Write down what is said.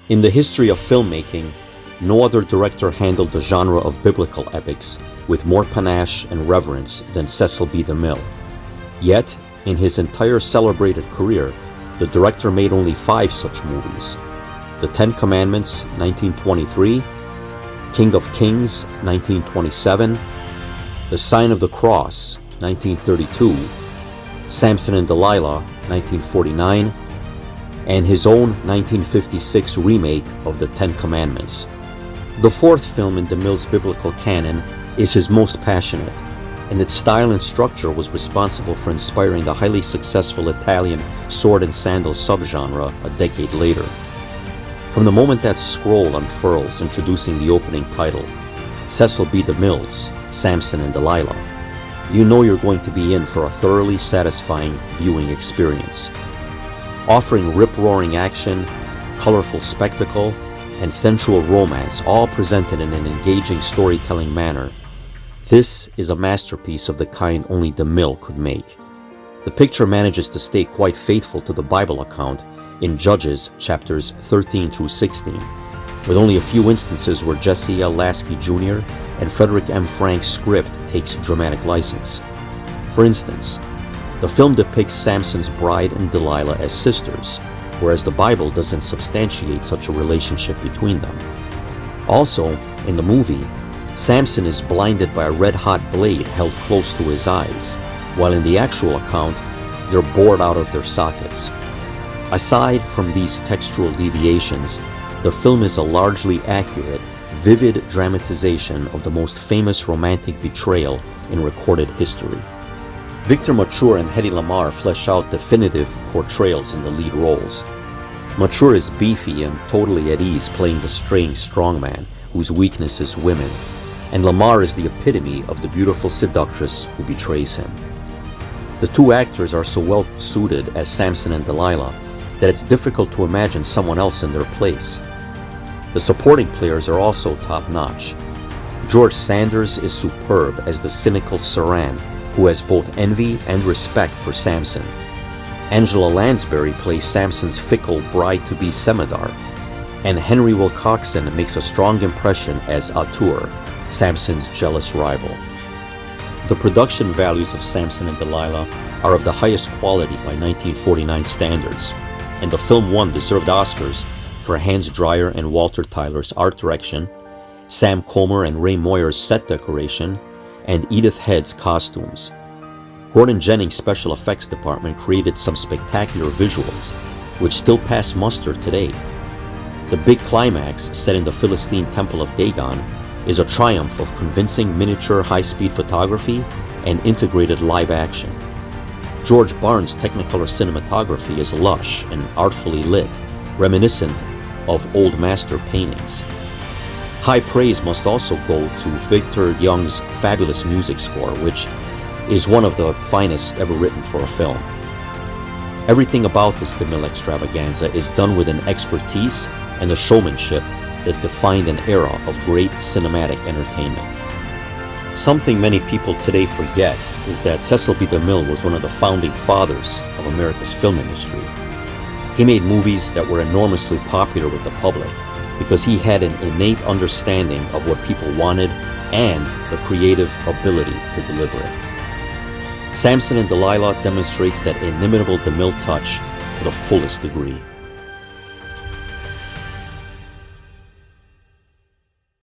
In the history of filmmaking, no other director handled the genre of biblical epics with more panache and reverence than Cecil B. DeMille. Yet, in his entire celebrated career, the director made only 5 such movies: The Ten Commandments, 1923, King of Kings, 1927, The Sign of the Cross, 1932, Samson and Delilah, 1949, and his own 1956 remake of The Ten Commandments. The 4th film in DeMille's biblical canon is his most passionate, and its style and structure was responsible for inspiring the highly successful Italian sword and sandal subgenre a decade later. From the moment that scroll unfurls introducing the opening title, Cecil B. DeMille's Samson and Delilah, you know you're going to be in for a thoroughly satisfying viewing experience. Offering rip-roaring action, colorful spectacle, and sensual romance, all presented in an engaging storytelling manner, this is a masterpiece of the kind only DeMille could make. The picture manages to stay quite faithful to the Bible account in Judges chapters 13 through 16, with only a few instances where Jesse L. Lasky Jr. and Frederick M. Frank's script takes dramatic license. For instance, the film depicts Samson's bride and Delilah as sisters, whereas the Bible doesn't substantiate such a relationship between them. Also, in the movie, Samson is blinded by a red-hot blade held close to his eyes, while in the actual account, they're bored out of their sockets. Aside from these textual deviations, the film is a largely accurate, vivid dramatization of the most famous romantic betrayal in recorded history. Victor Mature and Hedy Lamarr flesh out definitive portrayals in the lead roles. Mature is beefy and totally at ease playing the strange strongman whose weakness is women, and Lamarr is the epitome of the beautiful seductress who betrays him. The two actors are so well suited as Samson and Delilah that it's difficult to imagine someone else in their place. The supporting players are also top-notch. George Sanders is superb as the cynical Saran, who has both envy and respect for Samson. Angela Lansbury plays Samson's fickle bride-to-be Semidar, and Henry Wilcoxon makes a strong impression as Atur, Samson's jealous rival. The production values of Samson and Delilah are of the highest quality by 1949 standards, and the film won deserved Oscars for Hans Dreyer and Walter Tyler's art direction, Sam Comer and Ray Moyer's set decoration, and Edith Head's costumes. Gordon Jennings' special effects department created some spectacular visuals, which still pass muster today. The big climax, set in the Philistine Temple of Dagon, is a triumph of convincing miniature high-speed photography and integrated live action. George Barnes' Technicolor cinematography is lush and artfully lit, reminiscent of old master paintings. High praise must also go to Victor Young's fabulous music score, which is one of the finest ever written for a film. Everything about this DeMille extravaganza is done with an expertise and a showmanship that defined an era of great cinematic entertainment. Something many people today forget is that Cecil B. DeMille was one of the founding fathers of America's film industry. He made movies that were enormously popular with the public because he had an innate understanding of what people wanted and the creative ability to deliver it. Samson and Delilah demonstrates that inimitable DeMille touch to the fullest degree.